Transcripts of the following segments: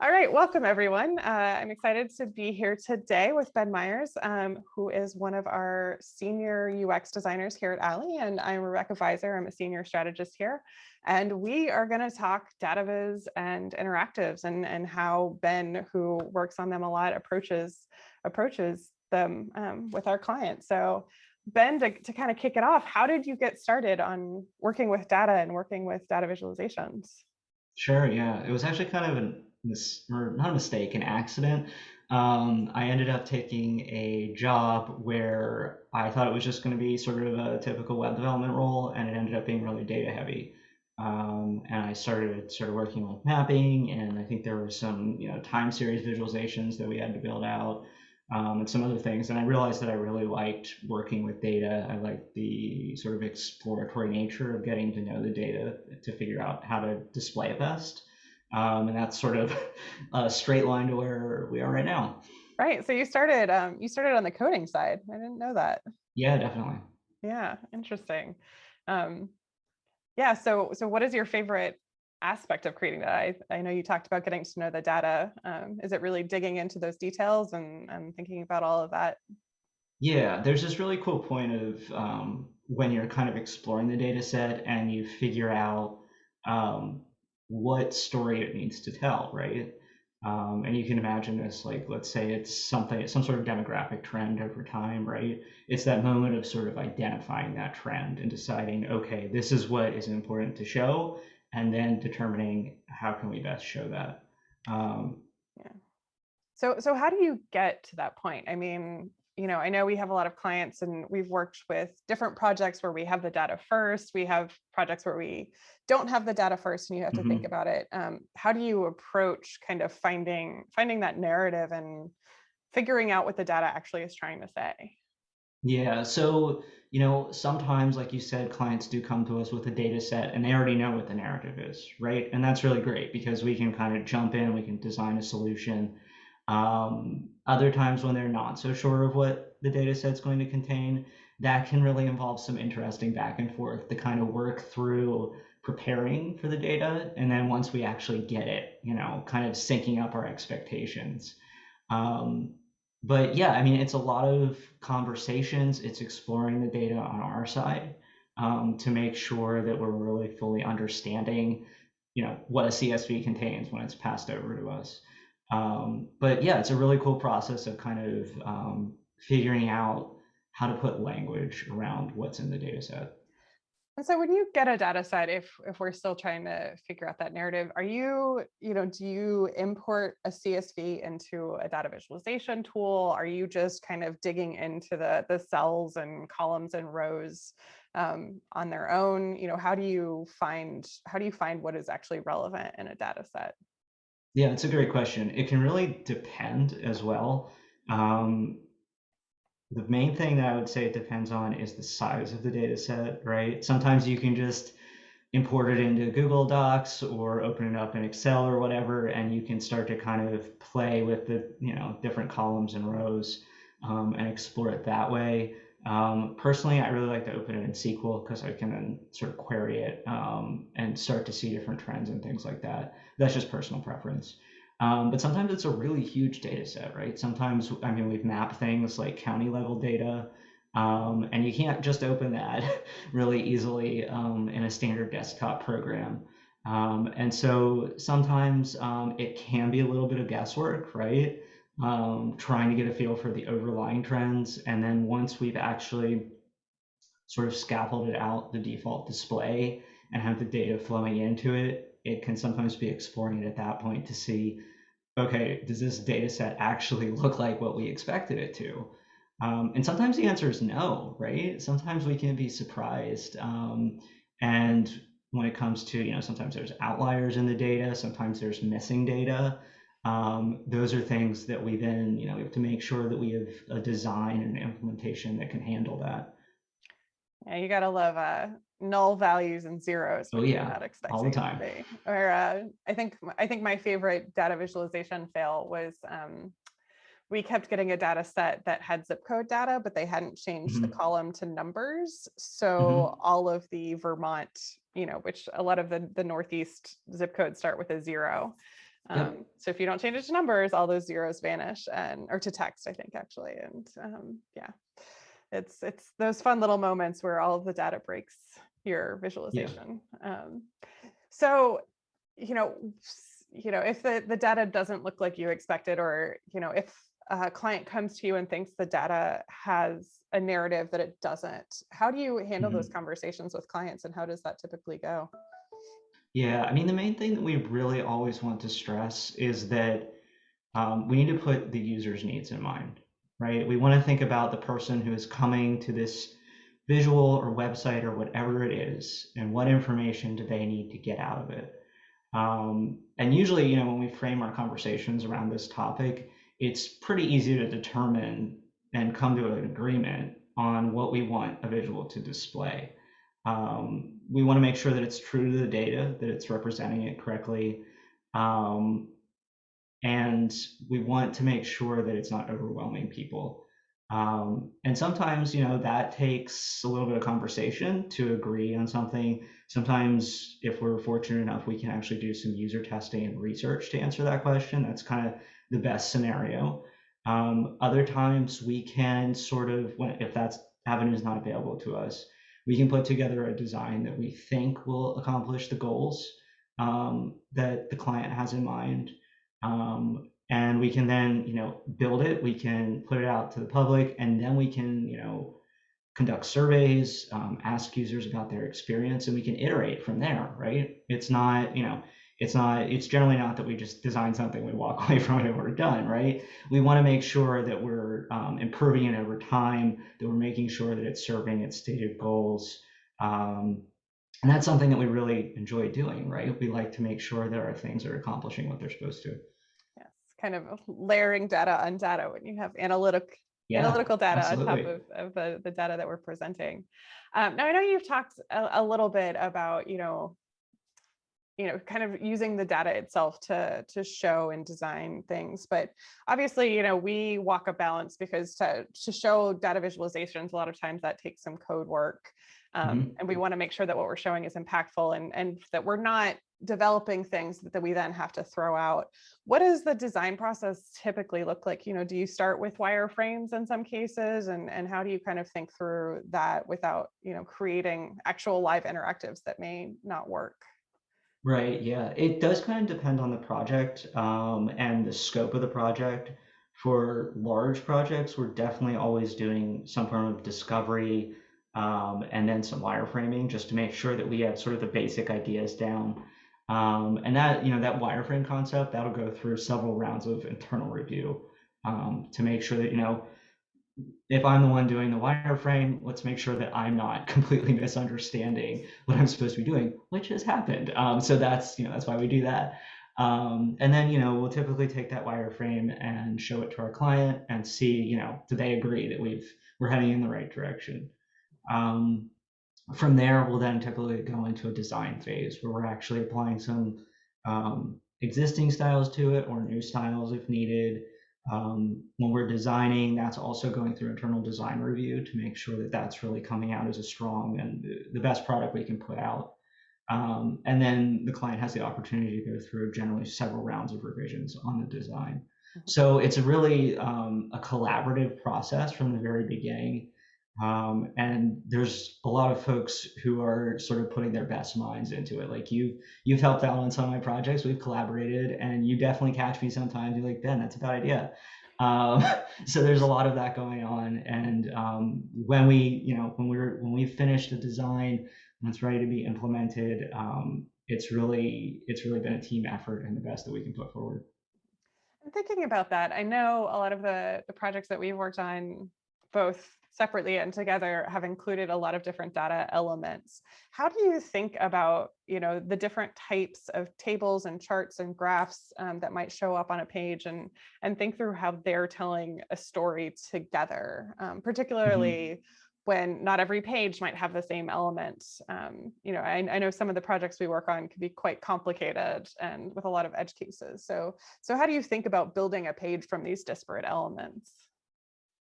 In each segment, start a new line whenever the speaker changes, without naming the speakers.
All right, welcome everyone. I'm excited to be here today with Ben Myers, who is one of our senior UX designers here at Alley, and I'm Rebecca Viser. I'm a senior strategist here, and we are going to talk Dataviz and interactives and how Ben, who works on them a lot, approaches them with our clients. So, Ben, to kind of kick it off, how did you get started on working with data and working with data visualizations?
Sure, yeah. It was actually kind of or not a mistake, an accident. I ended up taking a job where I thought it was just going to be sort of a typical web development role, and it ended up being really data heavy. And I started working with mapping, and I think there were some, time series visualizations that we had to build out, and some other things. And I realized that I really liked working with data. I liked the sort of exploratory nature of getting to know the data to figure out how to display it best. And that's sort of a straight line to where we are right now.
Right. So you started on the coding side. I didn't know that.
Yeah, definitely.
Yeah, interesting. Um, yeah, so what is your favorite aspect of creating that? I know you talked about getting to know the data. Is it really digging into those details and thinking about all of that?
Yeah, there's this really cool point of when you're kind of exploring the data set and you figure out um, what story it needs to tell, right? And you can imagine this, like, let's say it's some sort of demographic trend over time, right? It's that moment of sort of identifying that trend and deciding, okay, this is what is important to show, and then determining how can we best show that. Um,
Yeah. So how do you get to that point? I mean, I know we have a lot of clients and we've worked with different projects where we have the data first. We have projects where we don't have the data first and you have to think
mhm.
about it. How do you approach kind of finding that narrative and figuring out what the data actually is trying to say?
Yeah, so sometimes, like you said, clients do come to us with a data set and they already know what the narrative is, right? And that's really great because we can kind of jump in, we can design a solution. Other times when they're not so sure of what the data set's going to contain, that can really involve some interesting back and forth to kind of work through preparing for the data. And then once we actually get it, kind of syncing up our expectations. Um, but yeah, I mean, it's a lot of conversations. It's exploring the data on our side to make sure that we're really fully understanding, what a CSV contains when it's passed over to us. But yeah, it's a really cool process of kind of figuring out how to put language around what's in the data set.
And so when you get a data set, if we're still trying to figure out that narrative, do you import a CSV into a data visualization tool? Are you just kind of digging into the cells and columns and rows on their own? How do you find what is actually relevant in a data set?
Yeah, it's a great question. It can really depend as well. Um, The main thing that I would say it depends on is the size of the data set, right? Sometimes you can just import it into Google Docs or open it up in Excel or whatever, and you can start to kind of play with the different columns and rows and explore it that way. Personally, I really like to open it in SQL because I can then sort of query it and start to see different trends and things like that. That's just personal preference. But sometimes it's a really huge data set, right? Sometimes, I mean, we've mapped things like county level data, and you can't just open that really easily in a standard desktop program. And so sometimes it can be a little bit of guesswork, right? Trying to get a feel for the overlying trends. And then once we've actually sort of scaffolded out the default display and have the data flowing into it, it can sometimes be exploring it at that point to see, okay, does this data set actually look like what we expected it to? And sometimes the answer is no, right? Sometimes we can be surprised. And when it comes to, sometimes there's outliers in the data, sometimes there's missing data. Those are things that we then, we have to make sure that we have a design and implementation that can handle that.
Yeah, you gotta love null values and zeros,
Oh
which you're
yeah,
not
all the
expecting it to
time.
be. Or I think my favorite data visualization fail was we kept getting a data set that had zip code data, but they hadn't changed the
Hmm.
column to numbers. So
Hmm.
all of the Vermont, which a lot of the Northeast zip codes start with a zero.
Yep.
So if you don't change it to numbers, all those zeros vanish, or to text, I think actually. And yeah, it's those fun little moments where all of the data breaks your
Yeah.
visualization. So, you know, if the data doesn't look like you expected, or, if a client comes to you and thinks the data has a narrative that it doesn't, how do you handle those
Mhm.
conversations with clients, and how does that typically go?
Yeah, I mean, the main thing that we really always want to stress is that we need to put the user's needs in mind, right? We want to think about the person who is coming to this visual or website or whatever it is, and what information do they need to get out of it. And usually, when we frame our conversations around this topic, it's pretty easy to determine and come to an agreement on what we want a visual to display. We want to make sure that it's true to the data, that it's representing it correctly. Um, and we want to make sure that it's not overwhelming people. And sometimes, that takes a little bit of conversation to agree on something. Sometimes, if we're fortunate enough, we can actually do some user testing and research to answer that question. That's kind of the best scenario. Other times, we can sort of, if that avenue is not available to us, we can put together a design that we think will accomplish the goals that the client has in mind, and we can then build it, we can put it out to the public, and then we can conduct surveys, ask users about their experience, and we can iterate from there, right? It's generally not that we just design something, we walk away from it, and we're done, right? We want to make sure that we're improving it over time, that we're making sure that it's serving its stated goals. And that's something that we really enjoy doing, right? We like to make sure that our things are accomplishing what they're supposed to.
Yes, kind of layering data on data when you have
Yeah,
analytical data on top
absolutely.
of the data that we're presenting. Now I know you've talked a little bit about, kind of using the data itself to show and design things, but obviously, we walk a balance, because to show data visualizations, a lot of times that takes some code work.
Mhm.
And we want to make sure that what we're showing is impactful, and that we're not developing things that we then have to throw out. What does the design process typically look like? Do you start with wireframes in some cases, and how do you kind of think through that without, creating actual live interactives that may not work?
Right, yeah. It does kind of depend on the project, and the scope of the project. For large projects, we're definitely always doing some form of discovery, and then some wireframing, just to make sure that we have sort of the basic ideas down. And that wireframe concept, that'll go through several rounds of internal review, to make sure that, if I'm the one doing the wireframe, let's make sure that I'm not completely misunderstanding what I'm supposed to be doing, which has happened. So that's why we do that. And then we'll typically take that wireframe and show it to our client and see, do they agree that we're heading in the right direction. Um, from there, we'll then typically go into a design phase where we're actually applying some existing styles to it, or new styles if needed. When we're designing, that's also going through internal design review to make sure that that's really coming out as a strong and the best product we can put out. And then the client has the opportunity to go through generally several rounds of revisions on the design.
Mhm.
So it's a really a collaborative process from the very beginning. And there's a lot of folks who are sort of putting their best minds into it. Like you've helped out on some of my projects. We've collaborated, and you definitely catch me sometimes. You're like, Ben, that's a bad idea. Um, so there's a lot of that going on. And when we finish the design, when it's ready to be implemented, it's really been a team effort and the best that we can put forward.
And thinking about that, I know a lot of the projects that we've worked on, both separately and together, have included a lot of different data elements. How do you think about, the different types of tables and charts and graphs that might show up on a page, and think through how they're telling a story together,
Mhm.
particularly when not every page might have the same elements. I know some of the projects we work on can be quite complicated and with a lot of edge cases. So how do you think about building a page from these disparate elements?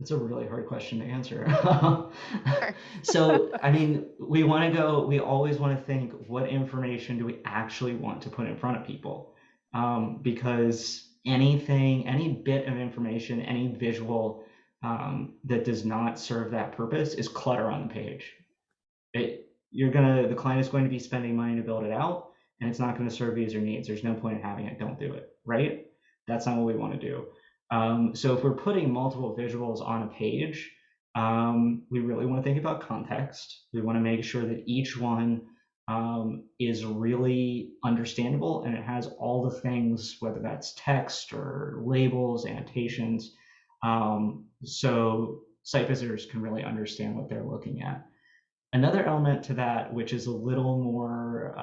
It's a really hard question to answer.
Sure.
So, I mean, we always want to think, what information do we actually want to put in front of people? because any bit of information, any visual that does not serve that purpose is clutter on the page. The client is going to be spending money to build it out, and it's not going to serve user needs. There's no point in having it. Don't do it, right? That's not what we want to do. So if we're putting multiple visuals on a page, we really want to think about context. We want to make sure that each one is really understandable and it has all the things, whether that's text or labels, annotations, so site visitors can really understand what they're looking at. Another element to that, which is a little more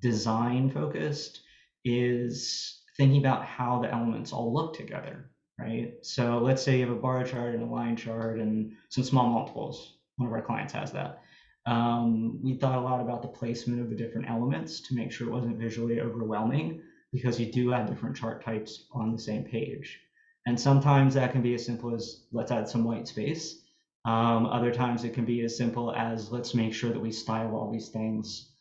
design focused, is thinking about how the elements all look together, right? So let's say you have a bar chart and a line chart and some small multiples. One of our clients has that. We thought a lot about the placement of the different elements to make sure it wasn't visually overwhelming, because you do have different chart types on the same page. And sometimes that can be as simple as let's add some white space. Other times it can be as simple as let's make sure that we style all these things.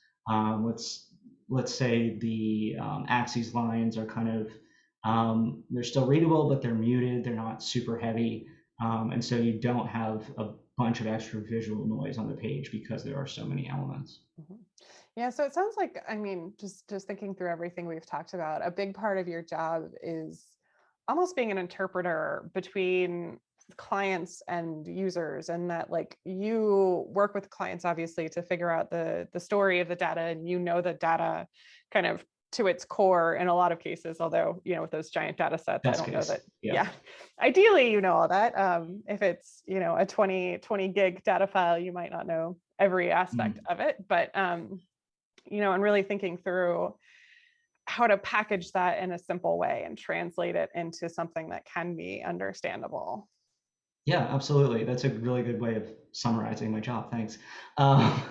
Let's say the axes lines are kind of they're still readable, but they're muted. They're not super heavy, and so you don't have a bunch of extra visual noise on the page because there are so many elements.
Yeah, so it sounds like, I mean, just thinking through everything we've talked about, a big part of your job is almost being an interpreter between clients and users, and that like you work with clients obviously to figure out the story of the data, and you know the data kind of to its core in a lot of cases, although with those giant data sets, I
Best
don't know
case,
that.
yeah.
Yeah, ideally all that. If it's a 20 gig data file, you might not know every aspect of it, but and really thinking through how to package that in a simple way and translate it into something that can be understandable.
Yeah, absolutely. That's a really good way of summarizing my job. Thanks. Um,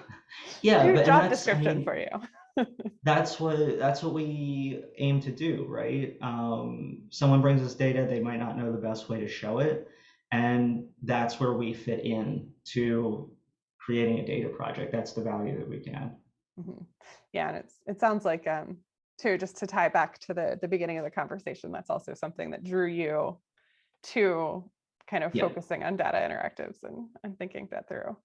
yeah,
New
but and
job
that's, I
description
mean,
for you.
that's what we aim to do, right? Someone brings us data, they might not know the best way to show it, and that's where we fit in to creating a data project. That's the value that we can add.
Mhm. Yeah, and it sounds like too, just to tie back to the beginning of the conversation, that's also something that drew you to kind of
Yeah.
focusing on data interactives and thinking that through.